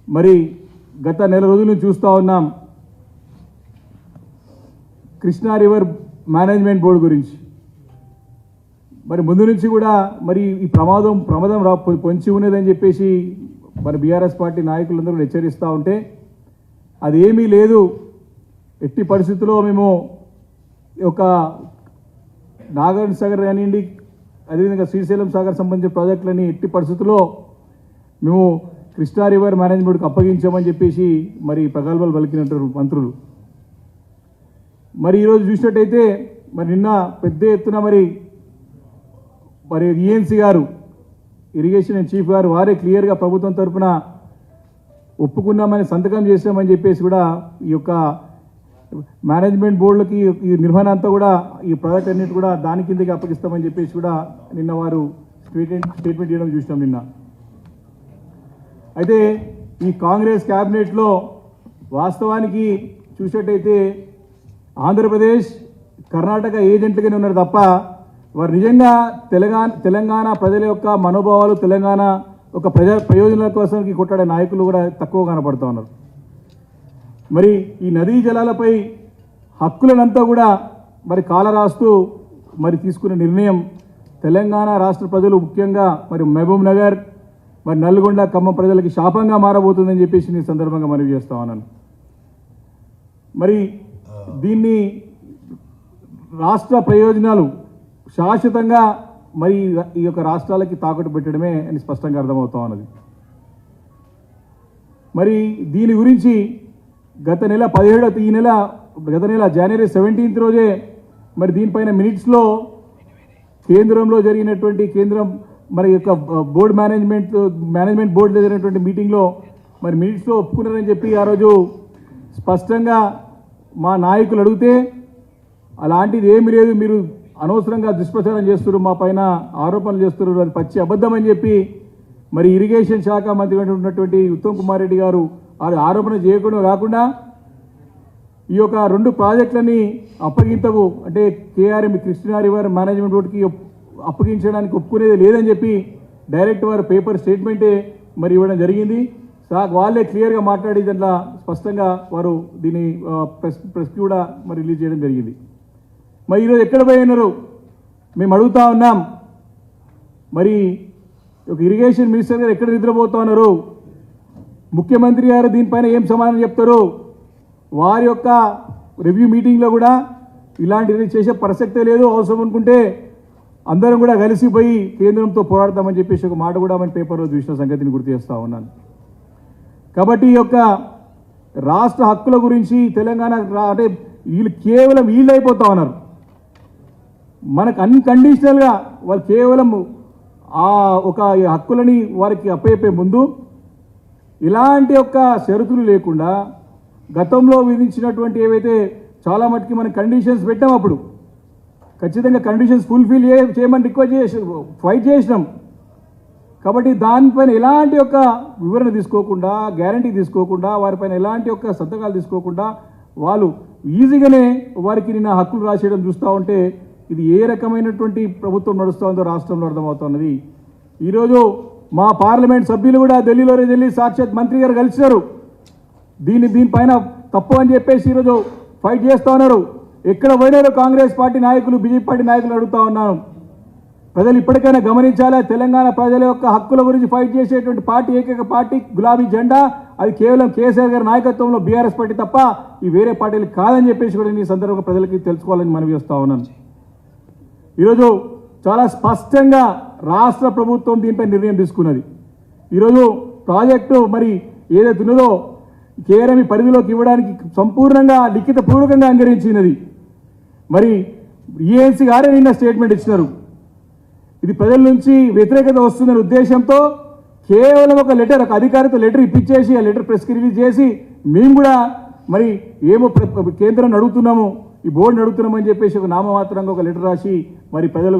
మరి గత నెల రోజుల నుంచి చూస్తూ ఉన్నాం కృష్ణా రివర్ మేనేజ్మెంట్ బోర్డు గురించి. మరి ముందు నుంచి కూడా మరి ఈ ప్రమాదం పొంచి ఉన్నదని చెప్పేసి మరి బీఆర్ఎస్ పార్టీ నాయకులందరూ హెచ్చరిస్తూ ఉంటే అది ఏమీ లేదు, ఎట్టి పరిస్థితుల్లో మేము ఒక నాగార్జున సాగర్ కానివ్వండి, అదేవిధంగా శ్రీశైలం సాగర్ సంబంధించిన ప్రాజెక్టులని ఎట్టి పరిస్థితుల్లో మేము కృష్ణా రివర్ మేనేజ్మెంట్కి అప్పగించామని చెప్పేసి మరి ప్రగల్భాలు పలికినట్టు మంత్రులు. మరి ఈరోజు చూసినట్టయితే మరి నిన్న పెద్ద ఎత్తున మరి ఈఎన్సీ గారు, ఇరిగేషన్ అండ్ చీఫ్ గారు వారే క్లియర్గా ప్రభుత్వం తరఫున ఒప్పుకున్నామని సంతకం చేసామని చెప్పేసి కూడా ఈ యొక్క మేనేజ్మెంట్ బోర్డులకి ఈ నిర్వహణ అంతా కూడా ఈ ప్రాజెక్ట్ అన్నిటి కూడా దాని కిందకి అప్పగిస్తామని చెప్పేసి కూడా నిన్న వారు స్టేట్మెంట్ చేయడం చూసినాం నిన్న. అయితే ఈ కాంగ్రెస్ క్యాబినెట్లో వాస్తవానికి చూసినట్టయితే ఆంధ్రప్రదేశ్ కర్ణాటక ఏజెంట్లుగానే ఉన్నారు తప్ప వారు నిజంగా తెలంగాణ ప్రజల యొక్క మనోభావాలు, తెలంగాణ ఒక ప్రయోజనాల కోసం కొట్టాడే నాయకులు కూడా తక్కువ కనపడుతూ ఉన్నారు. మరి ఈ నదీ జలాలపై హక్కులనంతా కూడా మరి కాలరాస్తూ మరి తీసుకునే నిర్ణయం తెలంగాణ రాష్ట్ర ప్రజలు ముఖ్యంగా మరి మహబూబ్ నగర్, మరి నల్గొండ, ఖమ్మం ప్రజలకి శాపంగా మారబోతుందని చెప్పేసి నేను సందర్భంగా మనవి చేస్తా ఉన్నాను. మరి దీన్ని రాష్ట్ర ప్రయోజనాలు శాశ్వతంగా మరి ఈ యొక్క రాష్ట్రాలకి తాకట్టు పెట్టడమే అని స్పష్టంగా అర్థమవుతా ఉన్నది. మరి దీని గురించి గత నెల జనవరి 17 రోజే మరి దీనిపైన మినిట్స్లో కేంద్రంలో జరిగినటువంటి మరి యొక్క బోర్డు మేనేజ్మెంట్ బోర్డులో జరిగినటువంటి మీటింగ్లో మరి మినిట్స్లో ఒప్పుకున్నారని చెప్పి ఆ రోజు స్పష్టంగా మా నాయకులు అడిగితే అలాంటిది ఏమీ లేదు, మీరు అనవసరంగా దుష్ప్రచారం చేస్తున్నారు, మా పైన ఆరోపణలు చేస్తున్నారు, అది పచ్చి అబద్ధం అని చెప్పి మరి ఇరిగేషన్ శాఖ మంత్రి ఉన్నటువంటి ఉత్తమ్ కుమార్ రెడ్డి గారు ఆరోపణ చేయకుండా కాకుండా ఈ యొక్క 2 ప్రాజెక్టులని అప్పగింతకు అంటే కేఆర్ఎం కృష్ణా రివర్ మేనేజ్మెంట్ బోర్డుకి అప్పగించడానికి ఒప్పుకునేది లేదని చెప్పి డైరెక్ట్ వారు పేపర్ స్టేట్మెంటే మరి ఇవ్వడం జరిగింది. వాళ్ళే క్లియర్గా మాట్లాడి దాంట్లో స్పష్టంగా వారు దీన్ని ప్రెస్కి కూడా మరి రిలీజ్ చేయడం జరిగింది. మరి ఈరోజు ఎక్కడ పోయినారు మేము అడుగుతా ఉన్నాం. మరి ఒక ఇరిగేషన్ మినిస్టర్ గారు ఎక్కడ నిద్రపోతా ఉన్నారు, ముఖ్యమంత్రి గారు దీనిపైన ఏం సమాధానం చెప్తారు? వారి యొక్క రివ్యూ మీటింగ్లో కూడా ఇలాంటివి చేసే ప్రసక్తే లేదు, అవసరం అనుకుంటే అందరం కూడా కలిసిపోయి కేంద్రంతో పోరాడతామని చెప్పేసి ఒక మాట కూడా మన పేపర్లో చూసిన సంగతిని గుర్తు చేస్తూ ఉన్నాను. కాబట్టి ఈ యొక్క రాష్ట్ర హక్కుల గురించి తెలంగాణ అంటే వీళ్ళు కేవలం వీళ్ళు అయిపోతా ఉన్నారు. మనకు అన్కండిషనల్గా వాళ్ళు కేవలం ఒక హక్కులని వారికి అప్పయ్యే ముందు ఇలాంటి యొక్క షరతులు లేకుండా గతంలో విధించినటువంటి ఏవైతే చాలా మటుకి మనం కండిషన్స్ పెట్టాం, అప్పుడు ఖచ్చితంగా కండిషన్స్ ఫుల్ఫిల్ చేయమని రిక్వెస్ట్ ఫైట్ చేసినాం. కాబట్టి దానిపైన ఎలాంటి యొక్క వివరణ తీసుకోకుండా, గ్యారంటీ తీసుకోకుండా, వారిపైన ఎలాంటి యొక్క సంతకాలు తీసుకోకుండా వాళ్ళు ఈజీగానే వారికి నిన్న హక్కులు రాసేయడం చూస్తూ ఉంటే ఇది ఏ రకమైనటువంటి ప్రభుత్వం నడుస్తుందో రాష్ట్రంలో అర్థమవుతున్నది. ఈరోజు మా పార్లమెంట్ సభ్యులు కూడా ఢిల్లీలో వెళ్ళి సాక్షాత్ మంత్రి గారు కలిసినారు. దీనిపైన తప్పు అని చెప్పేసి ఈరోజు ఫైట్ చేస్తూ ఉన్నారు. ఎక్కడ పోయినారో కాంగ్రెస్ పార్టీ నాయకులు, బీజేపీ పార్టీ నాయకులు అడుగుతూ ఉన్నాను. ప్రజలు ఇప్పటికైనా గమనించాలా, తెలంగాణ ప్రజల యొక్క హక్కుల గురించి ఫైట్ చేసేటువంటి పార్టీ ఏకైక పార్టీ గులాబీ జెండా, అది కేవలం కేసీఆర్ గారి నాయకత్వంలో బీఆర్ఎస్ పార్టీ తప్ప ఈ వేరే పార్టీలు కాదని చెప్పేసి కూడా ఈ సందర్భంగా ప్రజలకి తెలుసుకోవాలని మనవి చేస్తూ ఉన్నాను. ఈరోజు చాలా స్పష్టంగా రాష్ట్ర ప్రభుత్వం దీనిపై నిర్ణయం తీసుకున్నది. ఈరోజు ప్రాజెక్టు మరి ఏదైతే ఉన్నదో కేఆర్ఎం పరిధిలోకి ఇవ్వడానికి సంపూర్ణంగా లిఖితపూర్వకంగా అంగీకరించినది. మరి ఈఎన్సీ గారే నిన్న స్టేట్మెంట్ ఇచ్చినారు. ఇది ప్రజల నుంచి వ్యతిరేకత వస్తుందనే ఉద్దేశంతో కేవలం ఒక అధికారితో లెటర్ ఇప్పించేసి ఆ లెటర్ ప్రెస్కి రిలీజ్ చేసి మేము కూడా మరి ఏమో కేంద్రాన్ని అడుగుతున్నాము, ఈ బోర్డుని అడుగుతున్నామని చెప్పేసి ఒక నామమాత్రంగా ఒక లెటర్ రాసి మరి ప్రజల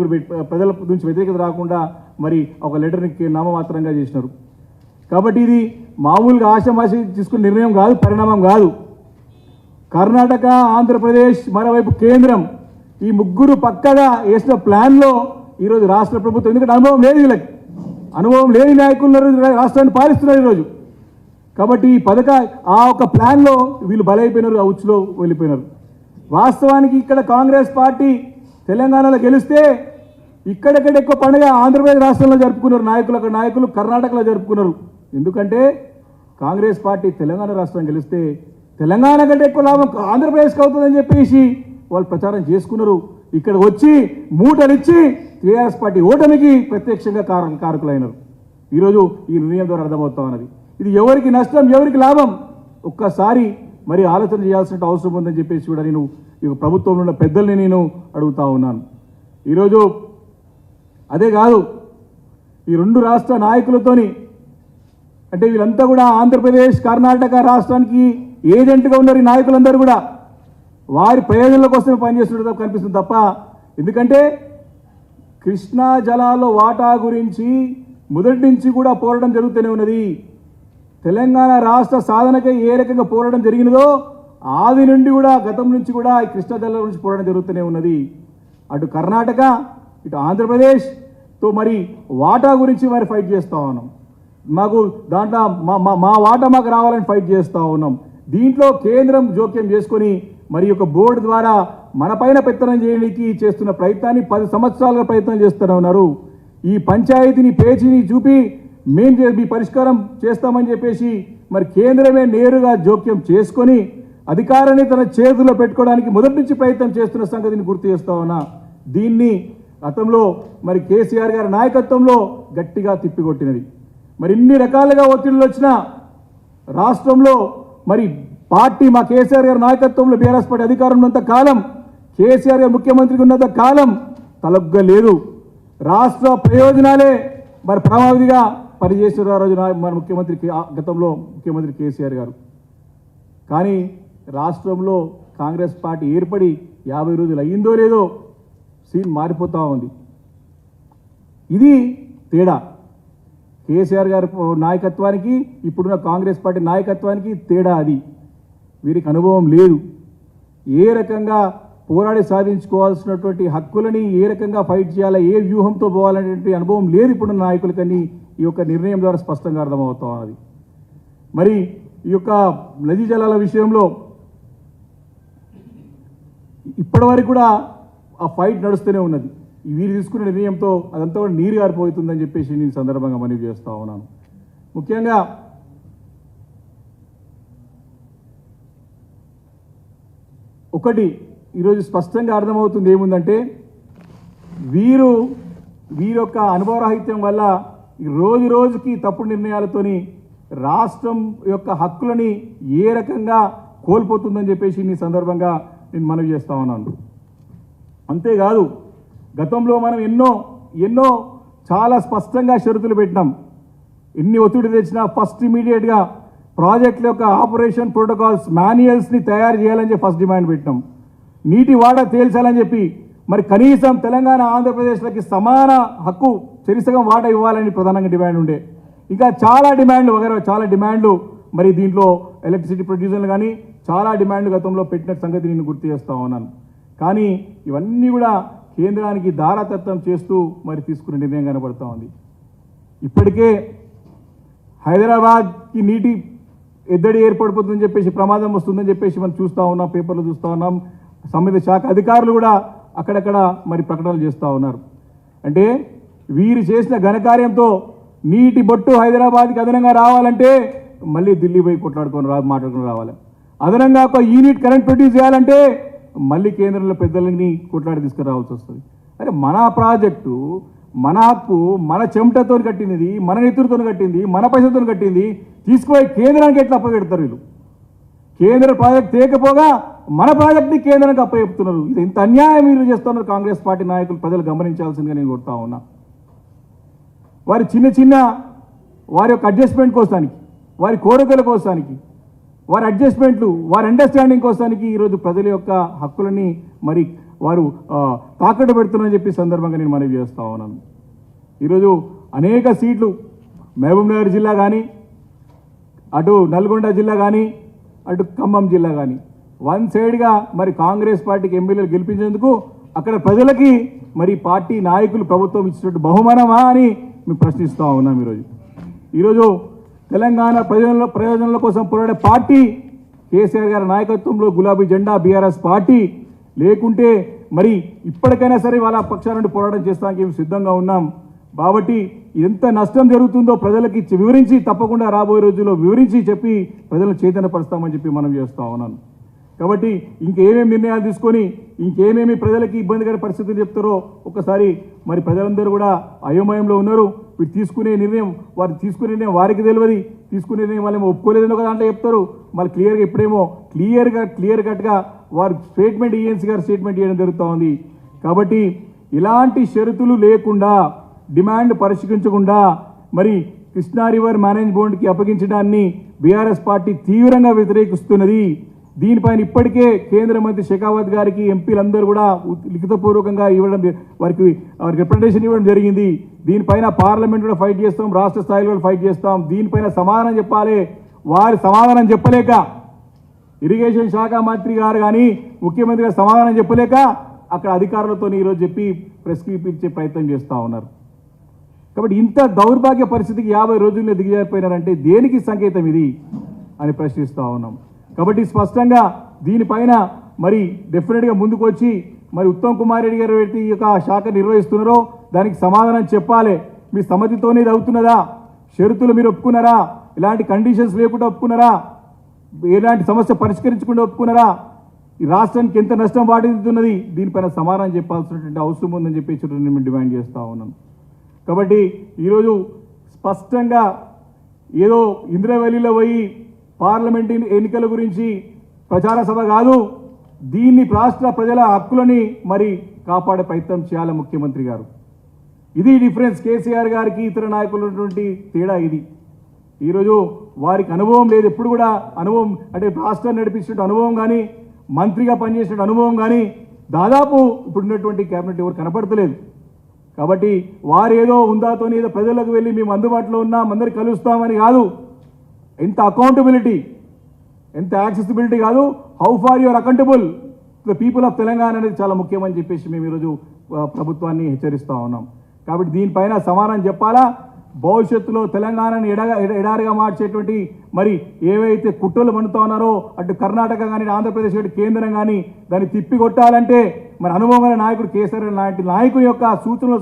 నుంచి వ్యతిరేకత రాకుండా మరి ఒక లెటర్ని నామమాత్రంగా చేసినారు. కాబట్టి ఇది మామూలుగా ఆషామాషి తీసుకున్న నిర్ణయం కాదు, పరిణామం కాదు. కర్ణాటక, ఆంధ్రప్రదేశ్, మరోవైపు కేంద్రం ఈ ముగ్గురు పక్కగా వేసిన ప్లాన్లో ఈరోజు రాష్ట్ర ప్రభుత్వం, ఎందుకంటే అనుభవం లేదు, వీళ్ళకి అనుభవం లేని నాయకులు రాష్ట్రాన్ని పాలిస్తున్నారు. ఈరోజు కాబట్టి ఈ ఆ ఒక ప్లాన్లో వీళ్ళు బలైపోయినారు, ఆ ఉచ్చులో వెళ్ళిపోయినారు. వాస్తవానికి ఇక్కడ కాంగ్రెస్ పార్టీ తెలంగాణలో గెలిస్తే ఇక్కడికంటే ఎక్కువ పండుగ ఆంధ్రప్రదేశ్ రాష్ట్రంలో జరుపుకున్నారు నాయకులు కర్ణాటకలో జరుపుకున్నారు. ఎందుకంటే కాంగ్రెస్ పార్టీ తెలంగాణ రాష్ట్రం గెలిస్తే తెలంగాణ కంటే ఎక్కువ లాభం ఆంధ్రప్రదేశ్కి అవుతుందని చెప్పేసి వాళ్ళు ప్రచారం చేసుకున్నారు. ఇక్కడ వచ్చి మూటలిచ్చి టీఆర్ఎస్ పార్టీ ఓటమికి ప్రత్యక్షంగా కారకులైనారు. ఈరోజు ఈ నిర్ణయం ద్వారా అర్థమవుతా ఉన్నది ఇది ఎవరికి నష్టం ఎవరికి లాభం ఒక్కసారి మరి ఆలోచన చేయాల్సిన అవసరం ఉందని చెప్పేసి కూడా నేను ఈ ప్రభుత్వంలో ఉన్న పెద్దల్ని నేను అడుగుతా ఉన్నాను. ఈరోజు అదే కాదు, ఈ రెండు రాష్ట్ర నాయకులతోని అంటే వీళ్ళంతా కూడా ఆంధ్రప్రదేశ్ కర్ణాటక రాష్ట్రానికి ఏజెంట్గా ఉన్నారు. ఈ నాయకులందరూ కూడా వారి ప్రయోజనాల కోసమే పనిచేస్తున్నట్టు కనిపిస్తుంది తప్ప, ఎందుకంటే కృష్ణా జలాల్లో వాటా గురించి మొదటి నుంచి కూడా పోరాటం జరుగుతూనే ఉన్నది. తెలంగాణ రాష్ట్ర సాధనకై ఏ రకంగా పోరాటం జరిగినదో ఆది నుండి కూడా గతం నుంచి కూడా ఈ కృష్ణా జలాల గురించి పోరాటం జరుగుతూనే ఉన్నది. అటు కర్ణాటక ఇటు ఆంధ్రప్రదేశ్తో మరి వాటా గురించి మరి ఫైట్ చేస్తూ ఉన్నాం. మాకు దాంట్లో మా వాటా మాకు రావాలని ఫైట్ చేస్తూ ఉన్నాం. దీంట్లో కేంద్రం జోక్యం చేసుకొని మరి ఒక బోర్డు ద్వారా మన పైన పెత్తనం చేయడానికి చేస్తున్న ప్రయత్నాన్ని 10 సంవత్సరాలుగా ప్రయత్నం చేస్తూనే ఉన్నారు. ఈ పంచాయతీని పేచీని చూపి మేము మీ పరిష్కారం చేస్తామని చెప్పేసి మరి కేంద్రమే నేరుగా జోక్యం చేసుకొని అధికారాన్ని తన చేతుల్లో పెట్టుకోవడానికి మొదటి నుంచి ప్రయత్నం చేస్తున్న సంగతిని గుర్తు చేస్తా ఉన్నా. దీన్ని గతంలో మరి కేసీఆర్ గారి నాయకత్వంలో గట్టిగా తిప్పికొట్టినది. మరి ఇన్ని రకాలుగా ఒత్తిళ్లు వచ్చినా రాష్ట్రంలో మరి పార్టీ మా కేసీఆర్ గారి నాయకత్వంలో బీఆర్ఎస్ పార్టీ అధికారంలో ఉన్నంత కాలం, కేసీఆర్ గారు ముఖ్యమంత్రికి ఉన్నంత కాలం తలగ్గలేదు. రాష్ట్ర ప్రయోజనాలే మరి పరమావధిగా పనిచేసిన రోజు మన గతంలో ముఖ్యమంత్రి కేసీఆర్ గారు. కానీ రాష్ట్రంలో కాంగ్రెస్ పార్టీ ఏర్పడి 50 రోజులు అయ్యిందో లేదో సీన్ మారిపోతూ ఉంది. ఇది తేడా. కేసీఆర్ గారి నాయకత్వానికి ఇప్పుడున్న కాంగ్రెస్ పార్టీ నాయకత్వానికి తేడా అది. వీరికి అనుభవం లేదు. ఏ రకంగా పోరాడి సాధించుకోవాల్సినటువంటి హక్కులని ఏ రకంగా ఫైట్ చేయాలా, ఏ వ్యూహంతో పోవాలనేటువంటి అనుభవం లేదు ఇప్పుడున్న నాయకులకని ఈ యొక్క నిర్ణయం ద్వారా స్పష్టంగా అర్థమవుతా ఉన్నది. మరి ఈ యొక్క నదీ జలాల విషయంలో ఇప్పటివరకు కూడా ఆ ఫైట్ నడుస్తూనే ఉన్నది. వీరు తీసుకున్న నిర్ణయంతో అదంతా కూడా నీరు గారిపోతుందని చెప్పేసి నేను సందర్భంగా మనవి చేస్తూ ఉన్నాను. ముఖ్యంగా ఒకటి ఈరోజు స్పష్టంగా అర్థమవుతుంది ఏముందంటే వీరి యొక్క అనుభవరాహిత్యం వల్ల రోజు రోజుకి తప్పుడు నిర్ణయాలతోని రాష్ట్రం యొక్క హక్కులని ఏ రకంగా కోల్పోతుందని చెప్పేసి ఈ సందర్భంగా నేను మనవి చేస్తూ ఉన్నాను. అంతేకాదు గతంలో మనం ఎన్నో చాలా స్పష్టంగా షరతులు పెట్టినాం. ఎన్ని ఒత్తిడి తెచ్చినా ఫస్ట్ ఇమీడియట్గా ప్రాజెక్టుల యొక్క ఆపరేషన్ ప్రోటోకాల్స్ మాన్యువల్స్ని తయారు చేయాలని చెప్పి ఫస్ట్ డిమాండ్ పెట్టినాం. నీటి వాటా తేల్చాలని చెప్పి మరి కనీసం తెలంగాణ ఆంధ్రప్రదేశ్లకి సమాన హక్కు చెరిసగం వాటా ఇవ్వాలని ప్రధానంగా డిమాండ్ ఉండే. ఇంకా చాలా డిమాండ్లు మరి దీంట్లో ఎలక్ట్రిసిటీ ప్రొడ్యూసర్లు కానీ చాలా డిమాండ్లు గతంలో పెట్టిన సంగతి నేను గుర్తు చేస్తూ ఉన్నాను. కానీ ఇవన్నీ కూడా కేంద్రానికి దారాతత్వం చేస్తూ మరి తీసుకునే నిర్ణయం కనబడుతూ ఉంది. ఇప్పటికే హైదరాబాద్కి నీటి ఎద్దడి ఏర్పడిపోతుందని చెప్పేసి ప్రమాదం వస్తుందని చెప్పేసి మనం చూస్తూ ఉన్నాం, పేపర్లు చూస్తూ ఉన్నాం. సంబంధిత శాఖ అధికారులు కూడా అక్కడక్కడ మరి ప్రకటనలు చేస్తూ ఉన్నారు. అంటే వీరు చేసిన ఘనకార్యంతో నీటి బొట్టు హైదరాబాద్కి అదనంగా రావాలంటే మళ్ళీ ఢిల్లీ పోయి మాట్లాడుకొని రావాలి. అదనంగా ఒక యూనిట్ కరెంట్ ప్రొడ్యూస్ చేయాలంటే మళ్ళీ కేంద్రంలో పెద్దలని కొట్లాడి తీసుకురావాల్సి వస్తుంది. అరే మన ప్రాజెక్టు, మన హక్కు, మన చెమటతో కట్టినది, మన నెత్తురుతో కట్టింది, మన పైసలతో కట్టింది, తీసుకుపోయి కేంద్రానికి ఎట్లా అప్పగెడతారు వీళ్ళు? కేంద్ర ప్రాజెక్ట్ తేకపోగా మన ప్రాజెక్ట్ని కేంద్రానికి అప్పచెప్తున్నారు. ఇది ఇంత అన్యాయం వీళ్ళు చేస్తున్నారు కాంగ్రెస్ పార్టీ నాయకులు. ప్రజలు గమనించాల్సిందిగా నేను కొడతా ఉన్నా. వారి చిన్న వారి యొక్క అడ్జస్ట్మెంట్ కోసానికి, వారి కోరికల కోసానికి, వారి అడ్జస్ట్మెంట్లు, వారి అండర్స్టాండింగ్ కోసానికి ఈరోజు ప్రజల యొక్క హక్కులని మరి వారు తాకట్టు పెడుతున్నారని చెప్పి సందర్భంగా నేను మనవి చేస్తూ ఉన్నాను. ఈరోజు అనేక సీట్లు మహబూబ్ నగర్ జిల్లా కానీ, అటు నల్గొండ జిల్లా కానీ, అటు ఖమ్మం జిల్లా కానీ వన్ సైడ్గా మరి కాంగ్రెస్ పార్టీకి ఎమ్మెల్యేలు గెలిపించేందుకు అక్కడ ప్రజలకి మరి పార్టీ నాయకులు ప్రభుత్వం ఇచ్చినట్టు బహుమానమా అని మేము ప్రశ్నిస్తూ ఉన్నాం. ఈరోజు తెలంగాణ ప్రయోజనాల కోసం పోరాడే పార్టీ కేసీఆర్ గారి నాయకత్వంలో గులాబీ జెండా బీఆర్ఎస్ పార్టీ. లేకుంటే మరి ఇప్పటికైనా సరే వాళ్ళ పక్షాల నుండి పోరాటం చేస్తానికి మేము సిద్ధంగా ఉన్నాం. కాబట్టి ఎంత నష్టం జరుగుతుందో ప్రజలకి వివరించి, తప్పకుండా రాబోయే రోజుల్లో వివరించి చెప్పి ప్రజలను చైతన్యపరుస్తామని చెప్పి మనం చేస్తా ఉన్నాను. కాబట్టి ఇంకేమేమి నిర్ణయాలు తీసుకొని ఇంకేమేమి ప్రజలకి ఇబ్బందికర పరిస్థితులు చెప్తారో ఒకసారి మరి ప్రజలందరూ కూడా అయోమయంలో ఉన్నారు. వీరు తీసుకునే నిర్ణయం వారికి తెలియదు, తీసుకునే నిర్ణయం వాళ్ళేమో ఒప్పుకోలేదని ఒక దాంట్లో చెప్తారు. మళ్ళీ క్లియర్గా ఇప్పుడేమో క్లియర్ కట్గా వారు స్టేట్మెంట్ ఈఎన్సీ గారు స్టేట్మెంట్ చేయడం జరుగుతూ ఉంది. కాబట్టి ఇలాంటి షరతులు లేకుండా, డిమాండ్ పరిష్కరించకుండా మరి కృష్ణా రివర్ మేనేజ్ బోర్డుకి అప్పగించడాన్ని బీఆర్ఎస్ పార్టీ తీవ్రంగా వ్యతిరేకిస్తున్నది. దీనిపైన ఇప్పటికే కేంద్ర మంత్రి షెకావత్ గారికి ఎంపీలందరూ కూడా లిఖితపూర్వకంగా ఇవ్వడం, వారికి రిప్రజెంటేషన్ ఇవ్వడం జరిగింది. దీనిపైన పార్లమెంట్ కూడా ఫైట్ చేస్తాం, రాష్ట్ర స్థాయిలో కూడా ఫైట్ చేస్తాం. దీనిపైన సమాధానం చెప్పాలి. వారి సమాధానం చెప్పలేక, ఇరిగేషన్ శాఖ మంత్రి గారు కానీ ముఖ్యమంత్రి గారు సమాధానం చెప్పలేక అక్కడ అధికారులతో ఈరోజు చెప్పి ప్రెస్ ఇచ్చే ప్రయత్నం చేస్తూ ఉన్నారు. కాబట్టి ఇంత దౌర్భాగ్య పరిస్థితికి 50 రోజుల్లో దిగజారిపోయినారంటే దేనికి సంకేతం ఇది అని ప్రశ్నిస్తూ ఉన్నాం. కాబట్టి స్పష్టంగా దీనిపైన మరి డెఫినెట్గా ముందుకు వచ్చి మరి ఉత్తమ్ కుమార్ రెడ్డి గారు ఈ యొక్క శాఖ నిర్వహిస్తున్నారో దానికి సమాధానం చెప్పాలి. మీ సమ్మతితోనే ఇది అవుతున్నదా? షరతులు మీరు ఒప్పుకున్నారా? ఇలాంటి కండిషన్స్ లేకుండా ఒప్పుకున్నారా? ఎలాంటి సమస్య పరిష్కరించకుండా ఒప్పుకున్నారా? ఈ రాష్ట్రానికి ఎంత నష్టం వాటిల్లుతున్నది? దీనిపైన సమాధానం చెప్పాల్సినటువంటి అవసరం ఉందని చెప్పేసి మేము డిమాండ్ చేస్తూ ఉన్నాం. కాబట్టి ఈరోజు స్పష్టంగా ఏదో ఇంద్రవెల్లిలో పోయి పార్లమెంట్ ఎన్నికల గురించి ప్రచార సభ కాదు, దీన్ని రాష్ట్ర ప్రజల హక్కులని మరి కాపాడే ప్రయత్నం చేయాలి ముఖ్యమంత్రి గారు. ఇది డిఫరెన్స్. కేసీఆర్ గారికి ఇతర నాయకులు ఉన్నటువంటి తేడా ఇది. ఈరోజు వారికి అనుభవం లేదు. ఎప్పుడు కూడా అనుభవం అంటే రాష్ట్రాన్ని నడిపించినట్టు అనుభవం కానీ, మంత్రిగా పనిచేసినట్టు అనుభవం కానీ దాదాపు ఇప్పుడున్నటువంటి క్యాబినెట్ ఎవరు కనపడతలేదు. కాబట్టి వారు ఏదో ఉందాతో ఏదో ప్రజలకు వెళ్ళి మేము అందుబాటులో ఉన్నాం, అందరికి కలుస్తామని కాదు. ఎంత అకౌంటబిలిటీ, ఎంత యాక్సెసిబిలిటీ కాదు, how far your accountable the people of Telangana అనేది చాలా ముఖ్యమని చెప్పేసి మేము ఈరోజు ప్రభుత్వాన్ని హెచ్చరిస్తూ ఉన్నాం. కాబట్టి దీనిపైన సమాధానం చెప్పాలా. భవిష్యత్తులో తెలంగాణను ఎడారిగా మార్చేటువంటి మరి ఏవైతే కుట్రలు పడుతూ ఉన్నారో అటు కర్ణాటక కానీ ఆంధ్రప్రదేశ్ కానీ కేంద్రం కానీ దాన్ని తిప్పికొట్టాలంటే మరి అనుభవం నాయకుడు కేసీఆర్ లాంటి నాయకుడి యొక్క సూచనలు